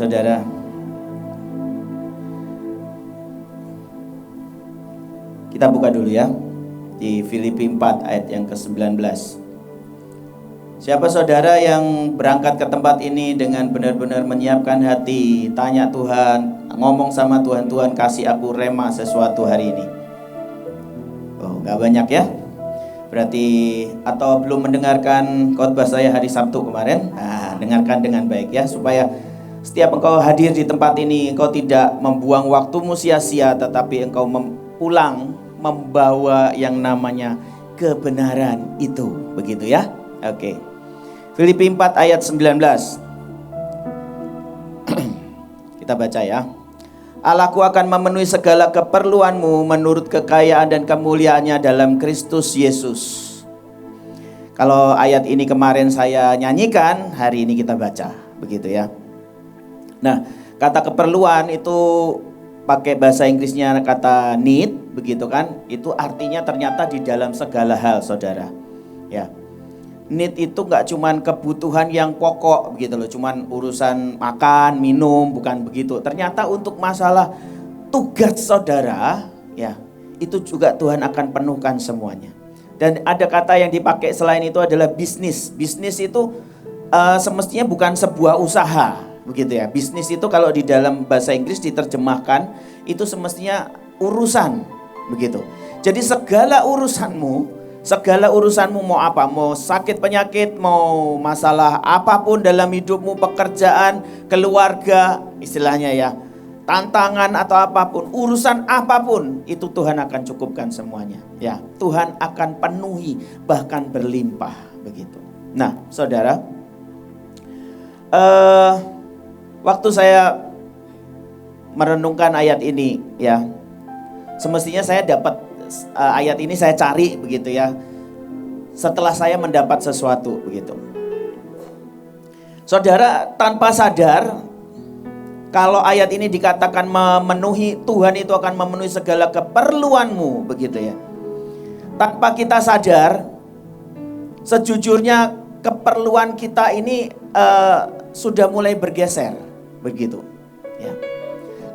saudara. Kita buka dulu ya di Filipi 4 ayat yang ke-19. Siapa saudara yang berangkat ke tempat ini dengan benar-benar menyiapkan hati, tanya Tuhan, ngomong sama Tuhan, Tuhan kasih aku rema sesuatu hari ini. Oh, gak banyak ya. Berarti atau belum mendengarkan khotbah saya hari Sabtu kemarin. Nah, dengarkan dengan baik ya, supaya setiap engkau hadir di tempat ini, engkau tidak membuang waktumu sia-sia, tetapi engkau pulang membawa yang namanya kebenaran itu. Begitu ya. Oke. Filipi 4 ayat 19. Kita baca ya. Allahku akan memenuhi segala keperluanmu menurut kekayaan dan kemuliaannya dalam Kristus Yesus. Kalau ayat ini kemarin saya nyanyikan, hari ini kita baca. Begitu ya. Nah, kata keperluan itu pakai bahasa Inggrisnya kata need, begitu kan? Itu artinya ternyata di dalam segala hal, saudara. Ya. Need itu nggak cuman kebutuhan yang pokok begitu loh, cuman urusan makan, minum, bukan begitu. Ternyata untuk masalah tugas saudara, ya, itu juga Tuhan akan penuhkan semuanya. Dan ada kata yang dipakai selain itu adalah bisnis. Bisnis itu semestinya bukan sebuah usaha, begitu ya. Bisnis itu kalau di dalam bahasa Inggris diterjemahkan itu semestinya urusan, begitu. Jadi segala urusanmu mau apa, mau sakit penyakit, mau masalah apapun dalam hidupmu, pekerjaan, keluarga, istilahnya ya, tantangan atau apapun, urusan apapun, itu Tuhan akan cukupkan semuanya. Ya, Tuhan akan penuhi bahkan berlimpah begitu. Nah, saudara, waktu saya merenungkan ayat ini, ya, semestinya saya dapat ayat ini saya cari begitu ya, setelah saya mendapat sesuatu begitu. Saudara, tanpa sadar, kalau ayat ini dikatakan memenuhi, Tuhan itu akan memenuhi segala keperluanmu begitu ya. Tanpa kita sadar, sejujurnya keperluan kita ini sudah mulai bergeser begitu ya.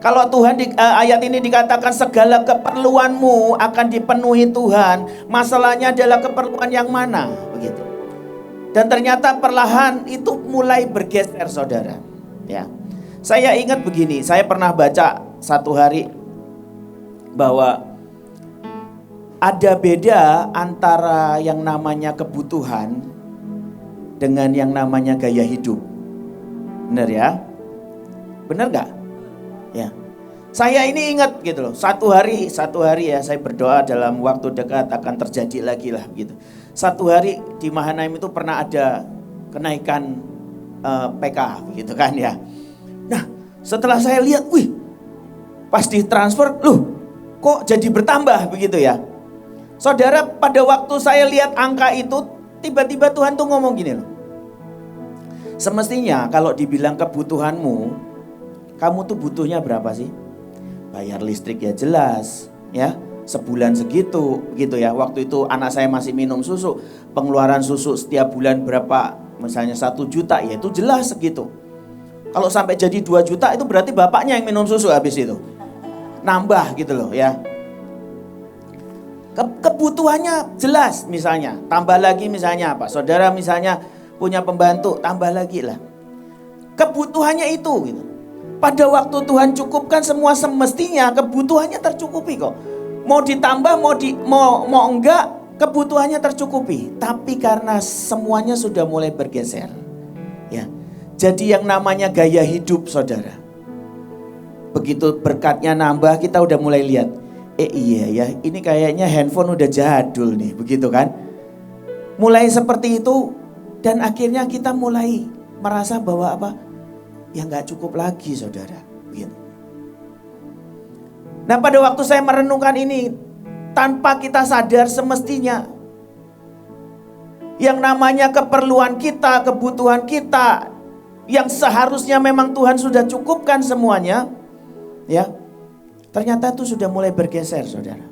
Kalau Tuhan ayat ini dikatakan segala keperluanmu akan dipenuhi Tuhan, masalahnya adalah keperluan yang mana begitu. Dan ternyata perlahan itu mulai bergeser, saudara. Ya, saya ingat begini, saya pernah baca satu hari bahwa ada beda antara yang namanya kebutuhan dengan yang namanya gaya hidup. Benar ya? Benar gak? Ya, saya ini ingat gitu loh. Satu hari ya saya berdoa dalam waktu dekat akan terjadi lagi lah gitu. Satu hari di Mahanaim itu pernah ada kenaikan PK gitu kan ya. Nah, setelah saya lihat, pas ditransfer, kok jadi bertambah begitu ya. Saudara, pada waktu saya lihat angka itu, tiba-tiba Tuhan tuh ngomong gini loh. Semestinya kalau dibilang kebutuhanmu, kamu tuh butuhnya berapa sih? Bayar listrik ya jelas, ya, sebulan segitu, gitu ya. Waktu itu anak saya masih minum susu, pengeluaran susu setiap bulan berapa? Misalnya 1 juta, ya itu jelas segitu. Kalau sampai jadi 2 juta itu berarti bapaknya yang minum susu habis itu. Nambah gitu loh ya. Kebutuhannya jelas misalnya, tambah lagi misalnya apa? Saudara misalnya punya pembantu, tambah lagi lah. Kebutuhannya itu gitu. Pada waktu Tuhan cukupkan semua, semestinya kebutuhannya tercukupi kok. Mau ditambah, mau enggak, kebutuhannya tercukupi. Tapi karena semuanya sudah mulai bergeser, ya. Jadi yang namanya gaya hidup, saudara. Begitu berkatnya nambah, kita udah mulai lihat, iya ya, ini kayaknya handphone udah jadul nih, begitu kan? Mulai seperti itu, dan akhirnya kita mulai merasa bahwa apa? Ya nggak cukup lagi, saudara. Begitu. Nah, pada waktu saya merenungkan ini, tanpa kita sadar semestinya yang namanya keperluan kita, kebutuhan kita, yang seharusnya memang Tuhan sudah cukupkan semuanya, ya, ternyata itu sudah mulai bergeser, saudara.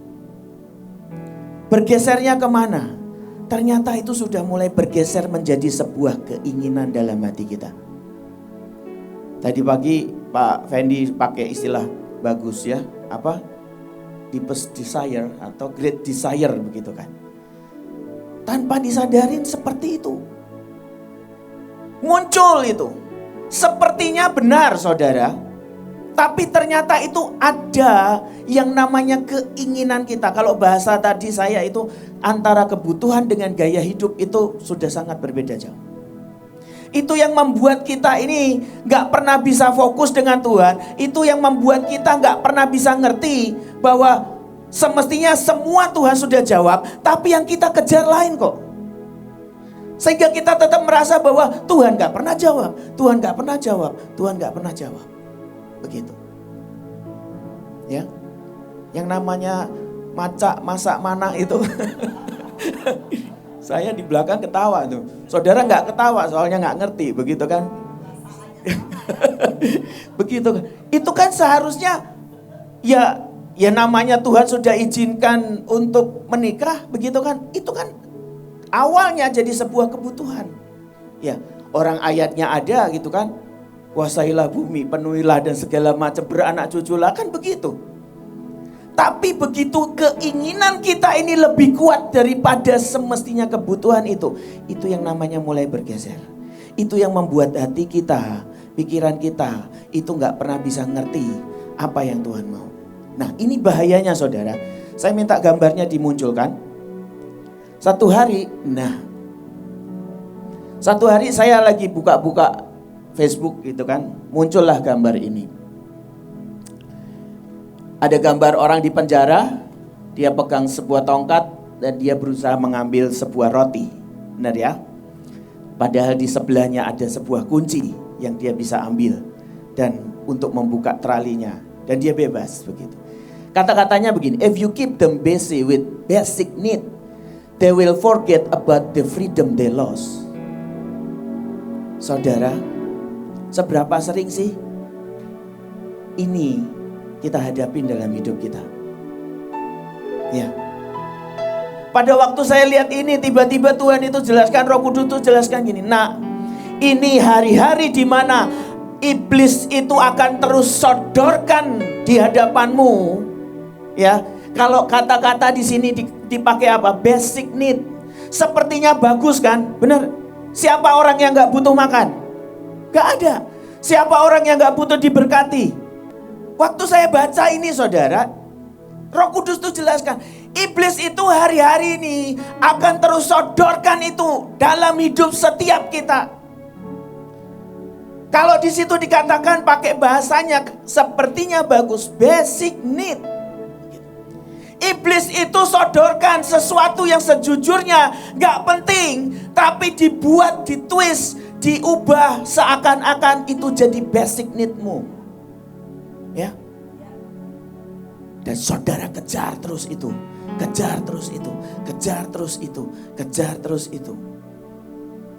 Bergesernya kemana? Ternyata itu sudah mulai bergeser menjadi sebuah keinginan dalam hati kita. Tadi pagi Pak Fendi pakai istilah bagus ya, apa? Deepest desire atau great desire begitu kan. Tanpa disadarin seperti itu. Muncul itu. Sepertinya benar saudara. Tapi ternyata itu ada yang namanya keinginan kita. Kalau bahasa tadi saya itu antara kebutuhan dengan gaya hidup itu sudah sangat berbeda jauh. Itu yang membuat kita ini gak pernah bisa fokus dengan Tuhan. Itu yang membuat kita gak pernah bisa ngerti bahwa semestinya semua Tuhan sudah jawab. Tapi yang kita kejar lain kok. Sehingga kita tetap merasa bahwa Tuhan gak pernah jawab. Tuhan gak pernah jawab. Tuhan gak pernah jawab. Begitu. Ya. Yang namanya masak mana itu. Saya di belakang ketawa tuh. Saudara nggak ketawa soalnya nggak ngerti, begitu kan? Begitu. Itu kan seharusnya ya namanya Tuhan sudah izinkan untuk menikah, begitu kan? Itu kan awalnya jadi sebuah kebutuhan. Ya, orang ayatnya ada gitu kan? Kuasailah bumi, penuhilah dan segala macam, beranak cuculah, kan begitu. Tapi begitu keinginan kita ini lebih kuat daripada semestinya kebutuhan itu yang namanya mulai bergeser. Itu yang membuat hati kita, pikiran kita itu gak pernah bisa ngerti apa yang Tuhan mau. Nah ini bahayanya saudara. Saya minta gambarnya dimunculkan. Satu hari saya lagi buka-buka Facebook gitu kan, muncullah gambar ini. Ada gambar orang di penjara, dia pegang sebuah tongkat dan dia berusaha mengambil sebuah roti. Benar ya? Padahal di sebelahnya ada sebuah kunci yang dia bisa ambil dan untuk membuka tralinya dan dia bebas begitu. Kata-katanya begini, if you keep them busy with basic need, they will forget about the freedom they lost. Saudara, seberapa sering sih ini kita hadapin dalam hidup kita? Ya. Pada waktu saya lihat ini, tiba-tiba Tuhan itu jelaskan, Roh Kudus itu jelaskan gini, nah ini hari-hari di mana iblis itu akan terus sodorkan di hadapanmu. Ya, kalau kata-kata di sini dipakai apa? Basic need. Sepertinya bagus kan? Benar. Siapa orang yang nggak butuh makan? Gak ada. Siapa orang yang gak butuh diberkati? Waktu saya baca ini saudara, Roh Kudus itu jelaskan, iblis itu hari-hari ini akan terus sodorkan itu dalam hidup setiap kita. Kalau di situ dikatakan pakai bahasanya sepertinya bagus, basic need. Iblis itu sodorkan sesuatu yang sejujurnya gak penting, tapi dibuat, ditwist, diubah seakan-akan itu jadi basic need-mu. Ya. Dan saudara kejar terus itu. Kejar terus itu. Kejar terus itu. Kejar terus itu.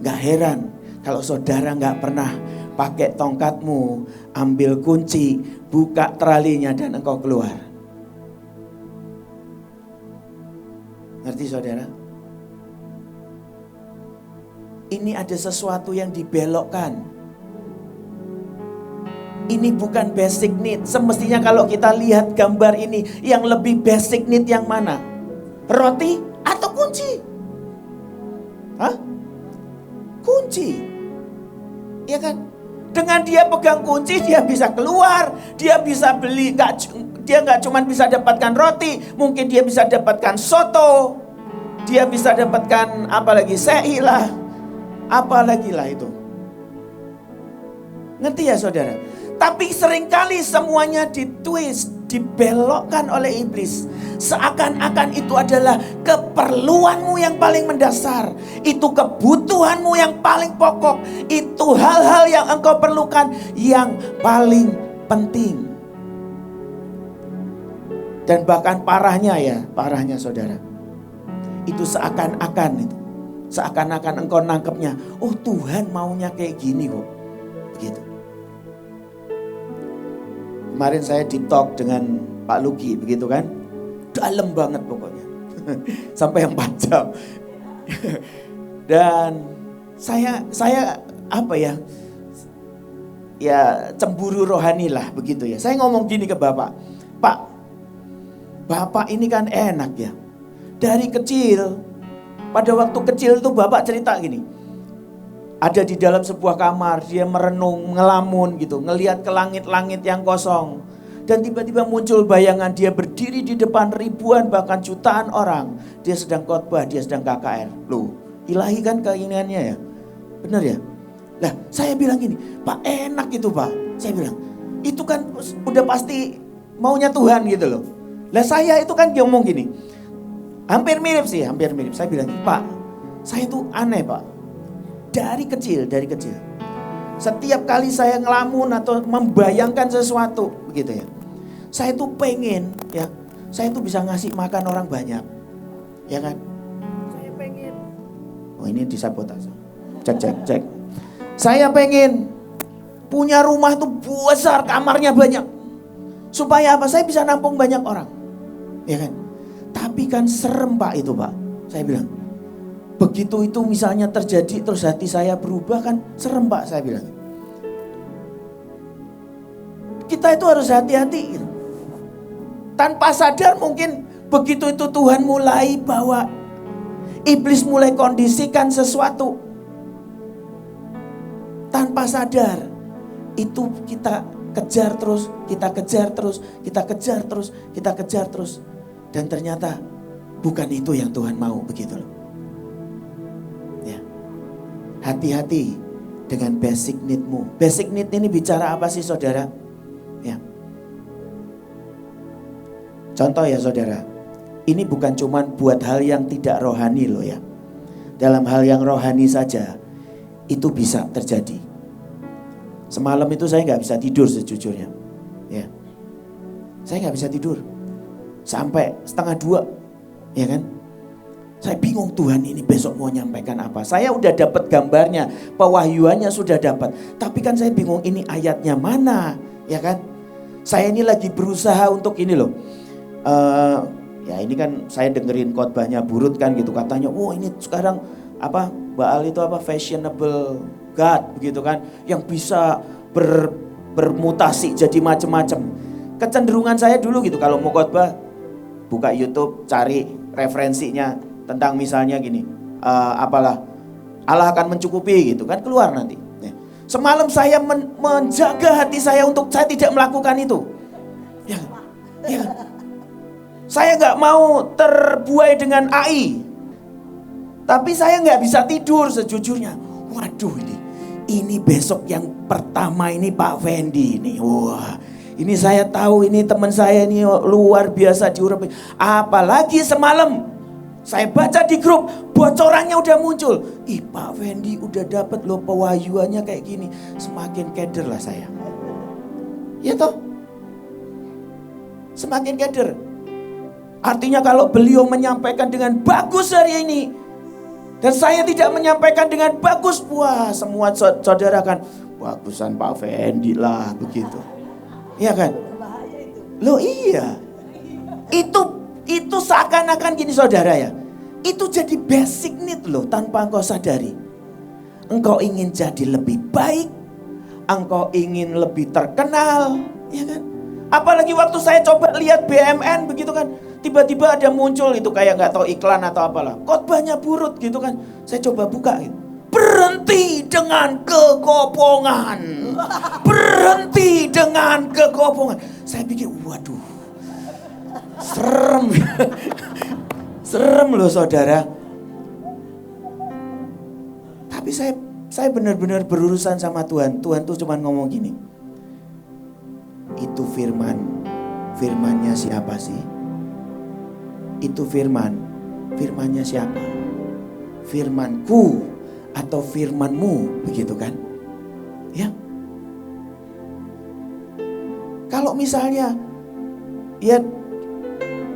Gak heran kalau saudara gak pernah pakai tongkatmu, ambil kunci, buka tralinya dan engkau keluar. Ngerti saudara? Ini ada sesuatu yang dibelokkan. Ini bukan basic need. Semestinya kalau kita lihat gambar ini, yang lebih basic need yang mana? Roti atau kunci? Hah? Kunci. Ya kan? Dengan dia pegang kunci, dia bisa keluar. Dia bisa beli, dia gak cuma bisa dapatkan roti, mungkin dia bisa dapatkan soto. Dia bisa dapatkan apalagi sei lah. Apalagi lah itu. Ngerti ya saudara? Tapi seringkali semuanya ditwist, dibelokkan oleh iblis. Seakan-akan itu adalah keperluanmu yang paling mendasar. Itu kebutuhanmu yang paling pokok. Itu hal-hal yang engkau perlukan yang paling penting. Dan bahkan parahnya saudara. Itu seakan-akan itu. Seakan-akan engkau nangkepnya, oh Tuhan maunya kayak gini kok. Begitu. Kemarin saya deep talk dengan Pak Luki, begitu kan? Dalam banget pokoknya. Sampai 4 jam. Dan saya apa ya? ya cemburu rohani lah begitu ya. Saya ngomong gini ke Bapak, Pak, Bapak ini kan enak ya. Dari kecil, pada waktu kecil itu Bapak cerita gini, ada di dalam sebuah kamar, dia merenung, ngelamun gitu, ngelihat ke langit-langit yang kosong. Dan tiba-tiba muncul bayangan dia berdiri di depan ribuan bahkan jutaan orang. Dia sedang khotbah, dia sedang KKR. Loh, ilahi kan keinginannya ya? Benar ya? Lah, saya bilang gini, Pak enak itu Pak. Saya bilang, itu kan udah pasti maunya Tuhan gitu loh. Lah saya itu kan ngomong gini, hampir mirip. Saya bilang, Pak, saya itu aneh Pak. Dari kecil. Setiap kali saya ngelamun atau membayangkan sesuatu begitu ya. Saya tuh pengen ya, saya tuh bisa ngasih makan orang banyak. Ya kan? Saya pengen. Oh ini disabotase. Cek. Saya pengen punya rumah tuh besar, kamarnya banyak. Supaya apa? Saya bisa nampung banyak orang. Ya kan? Tapi kan serem Pak itu Pak. Saya bilang, begitu itu misalnya terjadi terus hati saya berubah kan serem Pak, saya bilang. Kita itu harus hati-hati gitu. Tanpa sadar mungkin begitu itu Tuhan mulai bawa, iblis mulai kondisikan sesuatu. Tanpa sadar itu kita kejar terus. Dan ternyata bukan itu yang Tuhan mau begitu loh. Ya. Hati-hati dengan basic need-mu. Basic need ini bicara apa sih saudara? Ya. Contoh ya saudara, ini bukan cuma buat hal yang tidak rohani loh ya. Dalam hal yang rohani saja itu bisa terjadi. Semalam itu saya gak bisa tidur sejujurnya ya. Saya gak bisa tidur sampai 1:30 ya kan. Saya bingung Tuhan ini besok mau nyampaikan apa. Saya udah dapat gambarnya, pewahyuannya sudah dapat. Tapi kan saya bingung ini ayatnya mana ya kan. Saya ini lagi berusaha untuk ini loh. Ya ini kan saya dengerin khotbahnya Burut kan gitu, katanya ini sekarang apa Baal itu apa fashionable God begitu kan, yang bisa bermutasi jadi macam-macam. Kecenderungan saya dulu gitu kalau mau khotbah buka YouTube cari referensinya tentang misalnya gini, apalah Allah akan mencukupi gitu kan, keluar nanti. Semalam saya menjaga hati saya untuk saya tidak melakukan itu. Ya. Saya gak mau terbuai dengan AI. Tapi saya gak bisa tidur sejujurnya. Waduh ini besok yang pertama ini Pak Fendi ini. Wah, ini saya tahu ini teman saya ini luar biasa diurapi. Apalagi semalam saya baca di grup bocorannya udah muncul. Pak Fendi udah dapat loh pewahyuannya kayak gini. Semakin keder lah saya. Ya toh? Semakin keder. Artinya kalau beliau menyampaikan dengan bagus hari ini dan saya tidak menyampaikan dengan bagus, wah semua saudara kan bagusan Pak Fendi lah begitu. Iya kan? Loh iya. Itu seakan-akan gini saudara ya. Itu jadi basic need loh tanpa engkau sadari. Engkau ingin jadi lebih baik, engkau ingin lebih terkenal, ya kan? Apalagi waktu saya coba lihat BMN begitu kan, tiba-tiba ada muncul itu kayak nggak tahu iklan atau apalah, khotbahnya Burut gitu kan. Saya coba buka gitu. Berhenti dengan kekopongan. Berhenti dengan kekopongan. Saya pikir waduh. Serem. Serem loh saudara. Tapi saya benar-benar berurusan sama Tuhan. Tuhan tuh cuma ngomong gini. Itu firmannya siapa sih? Itu firmannya siapa? Firmanku atau firmanmu, begitu kan? Ya. Kalau misalnya ya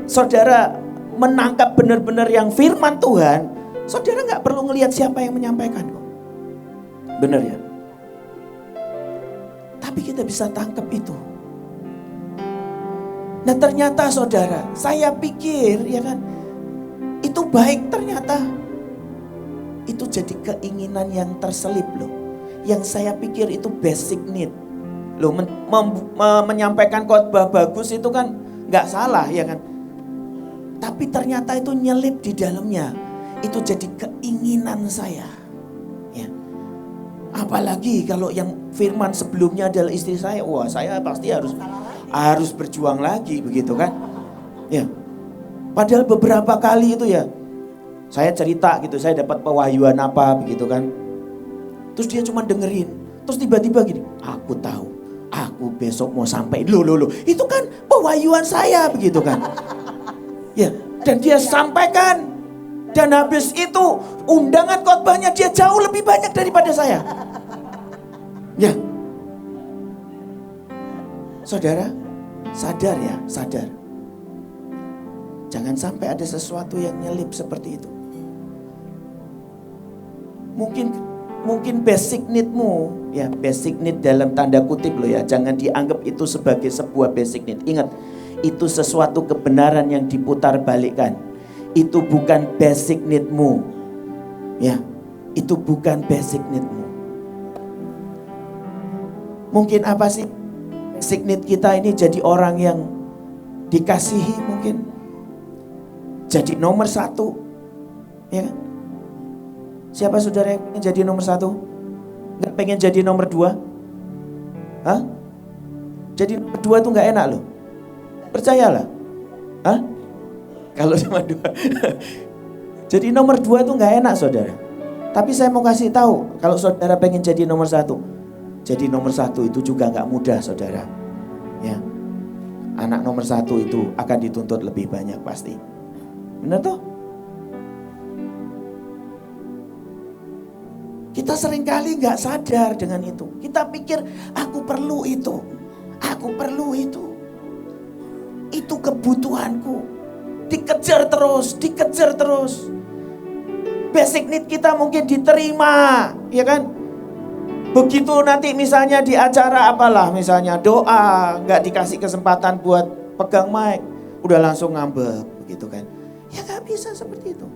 saudara menangkap benar-benar yang firman Tuhan, saudara nggak perlu ngelihat siapa yang menyampaikan kok. Benar ya? Tapi kita bisa tangkap itu. Nah ternyata saudara, saya pikir ya kan, itu baik, ternyata itu jadi keinginan yang terselip loh. Yang saya pikir itu basic need. Loh, menyampaikan khotbah bagus itu kan nggak salah ya kan. Tapi ternyata itu nyelip di dalamnya. Itu jadi keinginan saya. Ya. Apalagi kalau yang firman sebelumnya adalah istri saya. Wah, saya pasti harus berjuang lagi begitu kan. Ya. Padahal beberapa kali itu ya, saya cerita gitu, saya dapat pewahyuan apa begitu kan. Terus dia cuma dengerin. Terus tiba-tiba gini, aku tahu, aku besok mau sampai. Loh. Itu kan pewahyuan saya begitu kan. Ya, dan dia sampaikan. Dan habis itu undangan khotbahnya dia jauh lebih banyak daripada saya. Ya. Saudara, sadar ya, sadar. Jangan sampai ada sesuatu yang nyelip seperti itu. Mungkin basic need-mu, ya basic need dalam tanda kutip loh ya. Jangan dianggap itu sebagai sebuah basic need. Ingat, itu sesuatu kebenaran yang diputar balikkan. Itu bukan basic need-mu. Ya, itu bukan basic need-mu. Mungkin apa sih? Basic need kita ini jadi orang yang dikasihi mungkin. Jadi nomor 1. Ya kan? Siapa saudara yang pengen jadi nomor 1? Gak pengen jadi nomor 2? Hah? Jadi nomor 2 tuh gak enak loh. Percayalah. Hah? Kalau nomor 2. Jadi nomor 2 tuh gak enak saudara. Tapi saya mau kasih tahu, kalau saudara pengen jadi nomor 1, jadi nomor 1 itu juga gak mudah saudara. Ya. Anak nomor 1 itu akan dituntut lebih banyak pasti. Benar tuh? Kita seringkali gak sadar dengan itu. Kita pikir aku perlu itu. Aku perlu itu. Itu kebutuhanku. Dikejar terus. Basic need kita mungkin diterima, ya kan? Begitu nanti misalnya di acara apalah, misalnya doa, gak dikasih kesempatan buat pegang mic, udah langsung ngambek, begitu kan? Ya gak bisa seperti itu.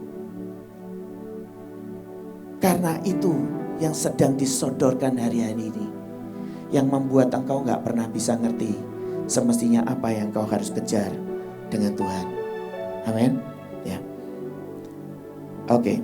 Karena itu yang sedang disodorkan hari-hari ini, yang membuat engkau gak pernah bisa ngerti semestinya apa yang kau harus kejar dengan Tuhan. Amin. Ya. Oke.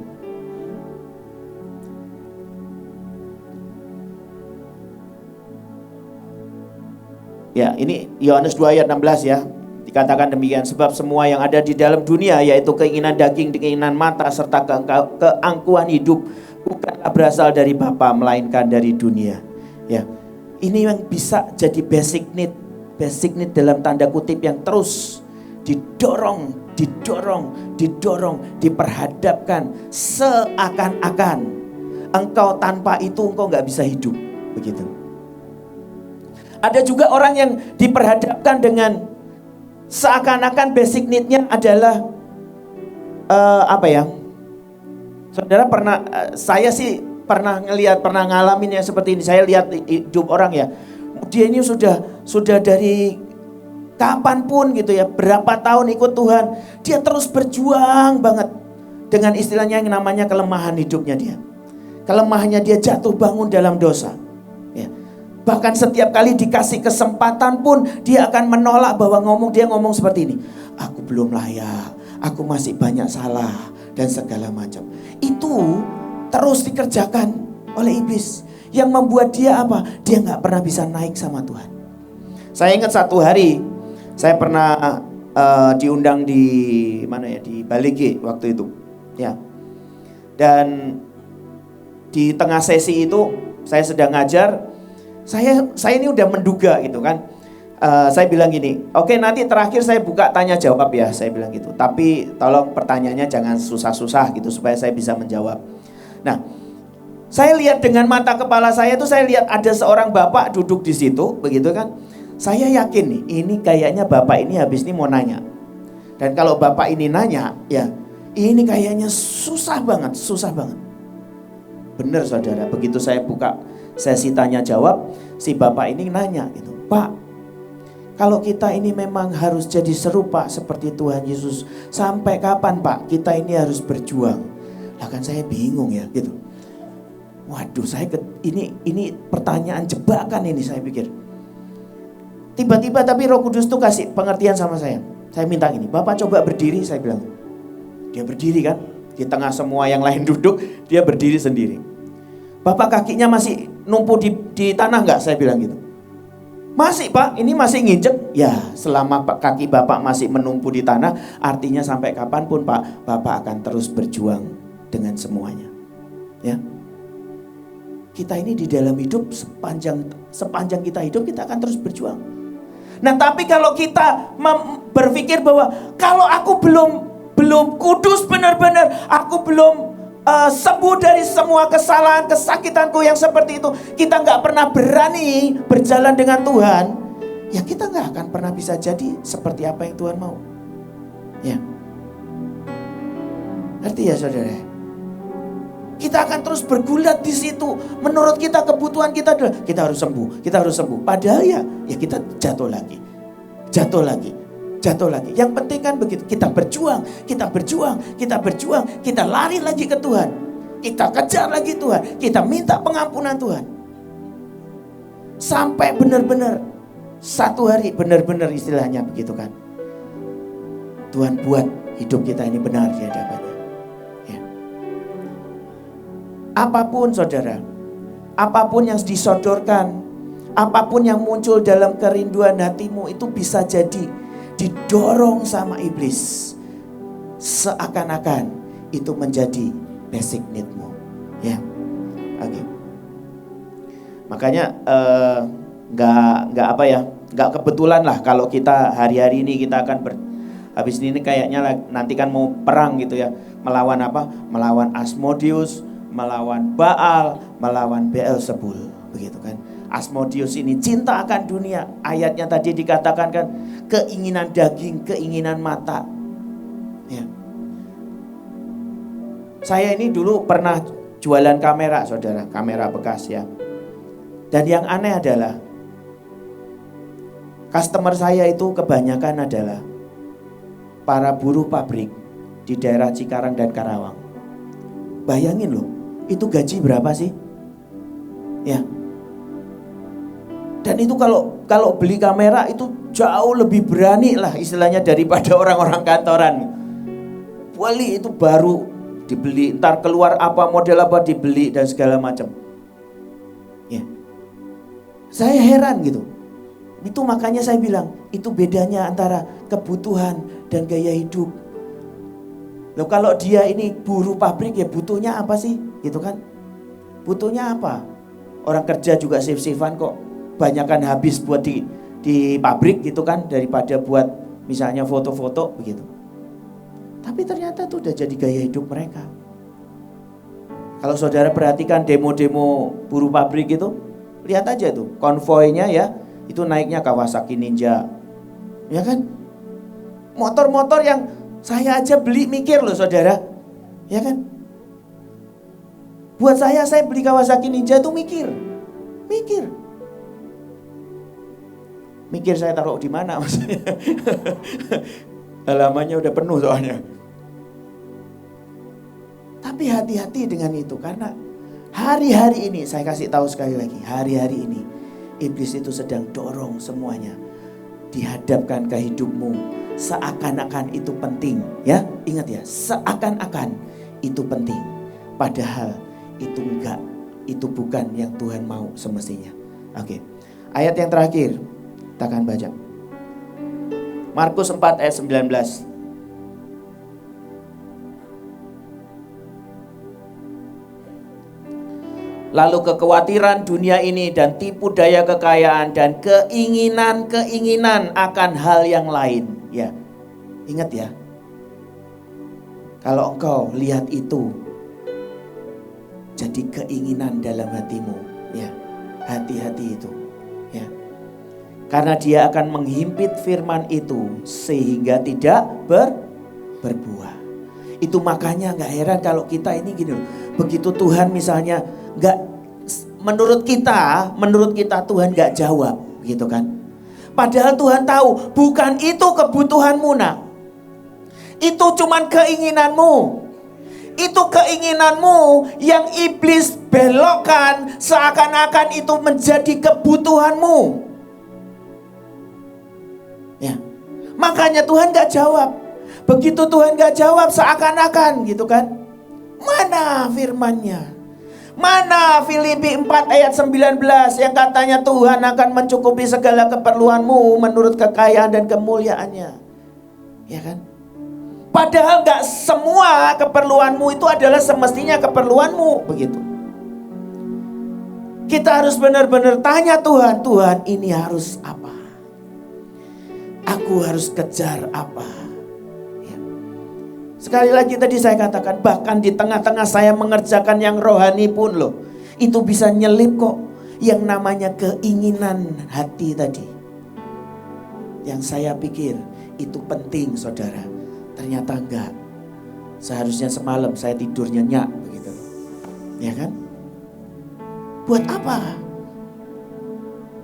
Ya, ini Yohanes 2 ayat 16 ya. Dikatakan demikian, sebab semua yang ada di dalam dunia, yaitu keinginan daging, keinginan mata, serta keangkuhan hidup, bukanlah berasal dari Bapa, melainkan dari dunia. Ya, ini yang bisa jadi basic need dalam tanda kutip yang terus didorong, diperhadapkan seakan-akan engkau tanpa itu engkau nggak bisa hidup, begitu. Ada juga orang yang diperhadapkan dengan seakan-akan basic need-nya adalah Saudara pernah, saya sih pernah ngalamin yang seperti ini. Saya lihat hidup orang ya. Dia ini sudah dari kapanpun gitu ya, berapa tahun ikut Tuhan, dia terus berjuang banget dengan istilahnya yang namanya kelemahan hidupnya dia. Kelemahannya dia jatuh bangun dalam dosa. Ya. Bahkan setiap kali dikasih kesempatan pun dia akan menolak bahwa dia ngomong seperti ini. Aku belum layak, aku masih banyak salah dan segala macam. Itu terus dikerjakan oleh iblis yang membuat dia apa? Dia nggak pernah bisa naik sama Tuhan. Saya ingat satu hari saya pernah diundang di mana ya, di Balege waktu itu, ya. Dan di tengah sesi itu saya sedang ngajar. Saya ini udah menduga gitu kan. Saya bilang gini, oke, nanti terakhir saya buka tanya jawab ya, saya bilang gitu. Tapi tolong pertanyaannya jangan susah-susah gitu supaya saya bisa menjawab. Nah, saya lihat dengan mata kepala saya itu, saya lihat ada seorang bapak duduk di situ, begitu kan. Saya yakin nih, ini kayaknya bapak ini habis ini mau nanya. Dan kalau bapak ini nanya, ya ini kayaknya susah banget. Bener saudara, begitu saya buka sesi tanya jawab, si bapak ini nanya gitu, Pak, kalau kita ini memang harus jadi serupa seperti Tuhan Yesus, sampai kapan Pak kita ini harus berjuang? Lah kan saya bingung ya gitu. Waduh, ini pertanyaan jebakan ini, saya pikir. Tiba-tiba tapi Roh Kudus tuh kasih pengertian sama saya. Saya minta gini, Bapak coba berdiri, saya bilang. Dia berdiri kan, di tengah semua yang lain duduk, dia berdiri sendiri. Bapak kakinya masih numpuk di tanah nggak? Saya bilang gitu. Masih Pak, ini masih nginjek. Ya, selama kaki Bapak masih menumpuk di tanah, artinya sampai kapanpun Pak, Bapak akan terus berjuang dengan semuanya. Ya. Kita ini di dalam hidup sepanjang kita hidup kita akan terus berjuang. Nah, tapi kalau kita berpikir bahwa kalau aku belum kudus benar-benar, aku belum sembuh dari semua kesalahan, kesakitanku yang seperti itu, kita nggak pernah berani berjalan dengan Tuhan, ya kita nggak akan pernah bisa jadi seperti apa yang Tuhan mau. Ya, ngerti ya saudara? Kita akan terus bergulat di situ. Menurut kita kebutuhan kita adalah kita harus sembuh, kita harus sembuh. Padahal ya kita jatuh lagi. Yang penting kan begitu, kita berjuang, kita lari lagi ke Tuhan. Kita kejar lagi Tuhan, kita minta pengampunan Tuhan. Sampai benar-benar satu hari benar-benar istilahnya begitu kan. Tuhan buat hidup kita ini benar di hadapannya. Apapun saudara, apapun yang disodorkan, apapun yang muncul dalam kerinduan hatimu itu bisa jadi didorong sama iblis. Seakan-akan itu menjadi basic need-mu. Ya, oke. Makanya nggak kebetulan lah kalau kita hari-hari ini kita akan habis ini kayaknya nanti kan mau perang gitu ya, melawan apa? Melawan Asmodeus, melawan Baal, melawan Beelzebul, begitu kan. Asmodeus ini cinta akan dunia. Ayatnya tadi dikatakan kan, keinginan daging, keinginan mata. Ya. Saya ini dulu pernah jualan kamera, saudara, kamera bekas ya. Dan yang aneh adalah customer saya itu kebanyakan adalah para buruh pabrik di daerah Cikarang dan Karawang. Bayangin loh, itu gaji berapa sih? Ya. Dan itu kalau beli kamera itu jauh lebih berani lah istilahnya daripada orang-orang kantoran. Wali itu baru dibeli, ntar keluar apa model apa dibeli dan segala macam. Ya. Saya heran gitu. Itu makanya saya bilang, itu bedanya antara kebutuhan dan gaya hidup. Loh kalau dia ini buruh pabrik ya butuhnya apa sih? Gitu kan? Butuhnya apa? Orang kerja juga shift-shiftan kok. Banyakan habis buat di pabrik gitu kan daripada buat misalnya foto-foto begitu. Tapi ternyata itu udah jadi gaya hidup mereka. Kalau saudara perhatikan demo-demo buruh pabrik itu, lihat aja tuh konvoynya ya, itu naiknya Kawasaki Ninja. Ya kan? Motor-motor yang saya aja beli mikir loh saudara. Ya kan? Buat saya beli Kawasaki Ninja itu mikir. Mikir saya taruh di mana maksudnya. Halamannya udah penuh soalnya. Tapi hati-hati dengan itu karena hari-hari ini saya kasih tahu sekali lagi, hari-hari ini iblis itu sedang dorong semuanya dihadapkan ke hidupmu seakan-akan itu penting, ya. Ingat ya, seakan-akan itu penting. Padahal itu enggak, itu bukan yang Tuhan mau semestinya. Oke. Ayat yang terakhir kita akan baca. Markus 4 ayat 19. Lalu kekhawatiran dunia ini dan tipu daya kekayaan dan keinginan-keinginan akan hal yang lain. Ya, ingat ya. Kalau engkau lihat itu jadi keinginan dalam hatimu, ya, hati-hati itu, ya. Karena dia akan menghimpit firman itu sehingga tidak berbuah. Itu makanya gak heran kalau kita ini gini loh. Begitu Tuhan misalnya menurut kita Tuhan gak jawab gitu kan. Padahal Tuhan tahu bukan itu kebutuhanmu nak. Itu cuman keinginanmu. Itu keinginanmu yang iblis belokkan seakan-akan itu menjadi kebutuhanmu. Ya, makanya Tuhan gak jawab. Begitu Tuhan gak jawab seakan-akan gitu kan. Mana firman-Nya? Mana Filipi 4 ayat 19 yang katanya Tuhan akan mencukupi segala keperluanmu menurut kekayaan dan kemuliaannya. Ya kan? Padahal gak semua keperluanmu itu adalah semestinya keperluanmu. Begitu. Kita harus benar-benar tanya Tuhan, Tuhan ini harus apa? Aku harus kejar apa? Ya. Sekali lagi tadi saya katakan, bahkan di tengah-tengah saya mengerjakan yang rohani pun loh, itu bisa nyelip kok yang namanya keinginan hati tadi. Yang saya pikir itu penting saudara, ternyata enggak. Seharusnya semalam saya tidur nyenyak begitu. Ya kan? Buat apa?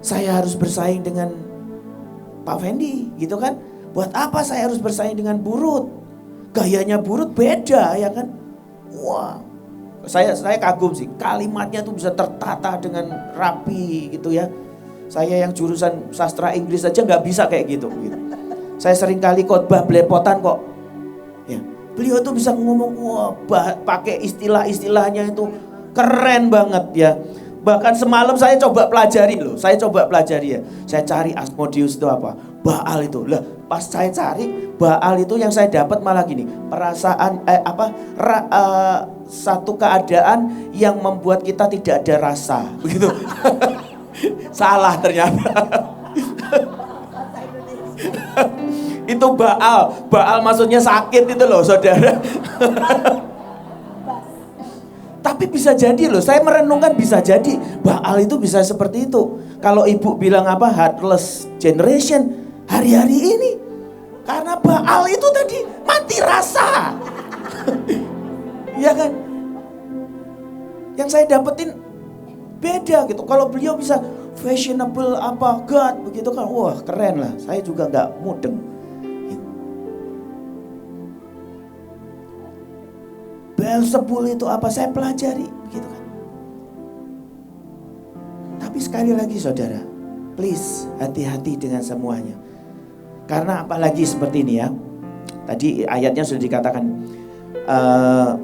Saya harus bersaing dengan Pak Fendi gitu kan. Buat apa saya harus bersaing dengan Burut? Gayanya Burut beda ya kan. Wah, saya kagum sih. Kalimatnya tuh bisa tertata dengan rapi gitu ya. Saya yang jurusan sastra Inggris aja gak bisa kayak gitu. Saya sering kali khotbah belepotan kok. Ya, beliau tuh bisa ngomong, wah pakai istilah-istilahnya itu keren banget ya. Bahkan semalam saya coba pelajari loh. Saya coba pelajari ya. Saya cari Asmodeus itu apa? Baal itu. Lah, pas saya cari Baal itu yang saya dapat malah gini. Perasaan satu keadaan yang membuat kita tidak ada rasa. Begitu. Salah ternyata. Itu Baal. Baal maksudnya sakit itu loh, saudara. Tapi bisa jadi loh, saya merenungkan bisa jadi Baal itu bisa seperti itu. Kalau ibu bilang apa, heartless generation hari-hari ini, karena Baal itu tadi mati rasa. Ya kan? Yang saya dapetin beda gitu. Kalau beliau bisa fashionable apa God begitu kan, wah keren lah. Saya juga nggak mudeng. Beelzebul itu apa, saya pelajari begitu kan. Tapi sekali lagi saudara, please hati-hati dengan semuanya. Karena apalagi seperti ini ya. Tadi ayatnya sudah dikatakan,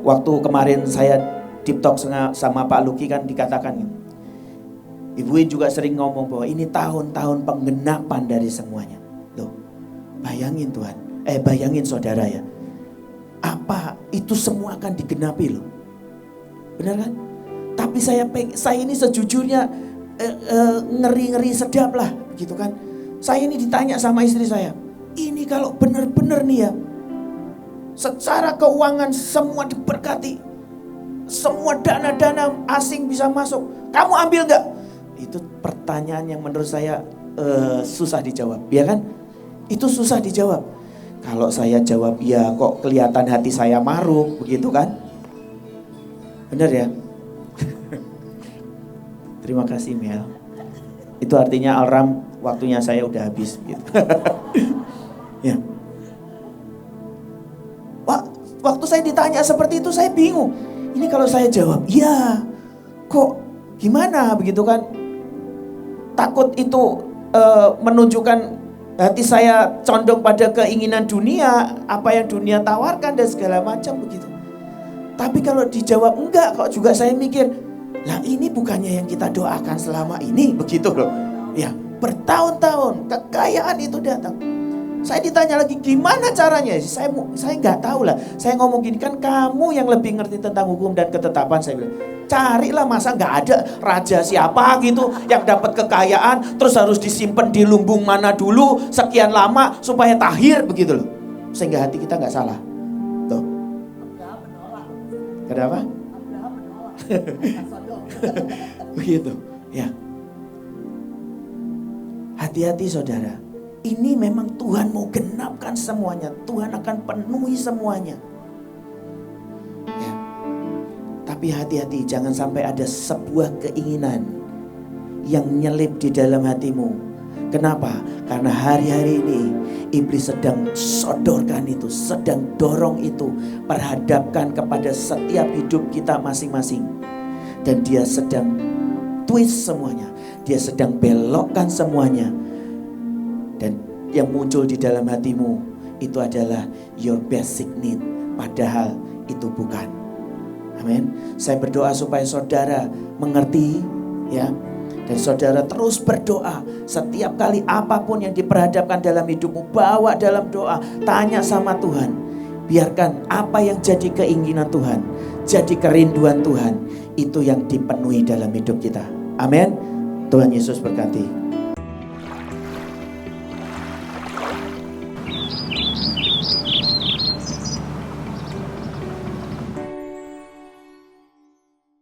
waktu kemarin saya deep talk sama Pak Luki kan dikatakan, Ibu juga sering ngomong bahwa ini tahun-tahun penggenapan dari semuanya. Loh, bayangin Tuhan, bayangin saudara ya. Apa itu semua akan digenapi loh. Benar kan? Tapi saya ini sejujurnya ngeri-ngeri sedap lah begitu kan. Saya ini ditanya sama istri saya, ini kalau benar-benar nih ya, secara keuangan semua diberkati, semua dana-dana asing bisa masuk, kamu ambil gak? Itu pertanyaan yang menurut saya susah dijawab, ya kan? Itu susah dijawab. Kalau saya jawab ya kok kelihatan hati saya maruk begitu kan? Benar ya? Terima kasih Mel. Itu artinya alarm waktunya saya udah habis gitu. Ya. Waktu saya ditanya seperti itu saya bingung. Ini kalau saya jawab, iya, kok gimana begitu kan? Takut itu menunjukkan hati saya condong pada keinginan dunia, apa yang dunia tawarkan dan segala macam begitu. Tapi kalau dijawab enggak, kok juga saya mikir, lah ini bukannya yang kita doakan selama ini begitu loh. Ya, bertahun-tahun kekayaan itu datang. Saya ditanya lagi gimana caranya? Saya nggak tahu lah. Saya ngomong gini, kan kamu yang lebih ngerti tentang hukum dan ketetapan. Saya bilang, carilah, masa nggak ada raja siapa gitu yang dapat kekayaan terus harus disimpan di lumbung mana dulu sekian lama supaya tahir begitu loh. Sehingga hati kita nggak salah. Tuh. Kenapa? Begitu. Ya. Hati-hati saudara. Ini memang Tuhan mau genapkan semuanya. Tuhan akan penuhi semuanya. Ya. Tapi hati-hati, jangan sampai ada sebuah keinginan yang nyelip di dalam hatimu. Kenapa? Karena hari-hari ini iblis sedang sodorkan itu, sedang dorong itu, perhadapkan kepada setiap hidup kita masing-masing. Dan dia sedang twist semuanya. Dia sedang belokkan semuanya. Dan yang muncul di dalam hatimu itu adalah your basic need, padahal itu bukan. Amin. Saya berdoa supaya saudara mengerti, ya. Dan saudara terus berdoa. Setiap kali apapun yang diperhadapkan dalam hidupmu, bawa dalam doa, tanya sama Tuhan. Biarkan apa yang jadi keinginan Tuhan, jadi kerinduan Tuhan, itu yang dipenuhi dalam hidup kita. Amin. Tuhan Yesus berkati.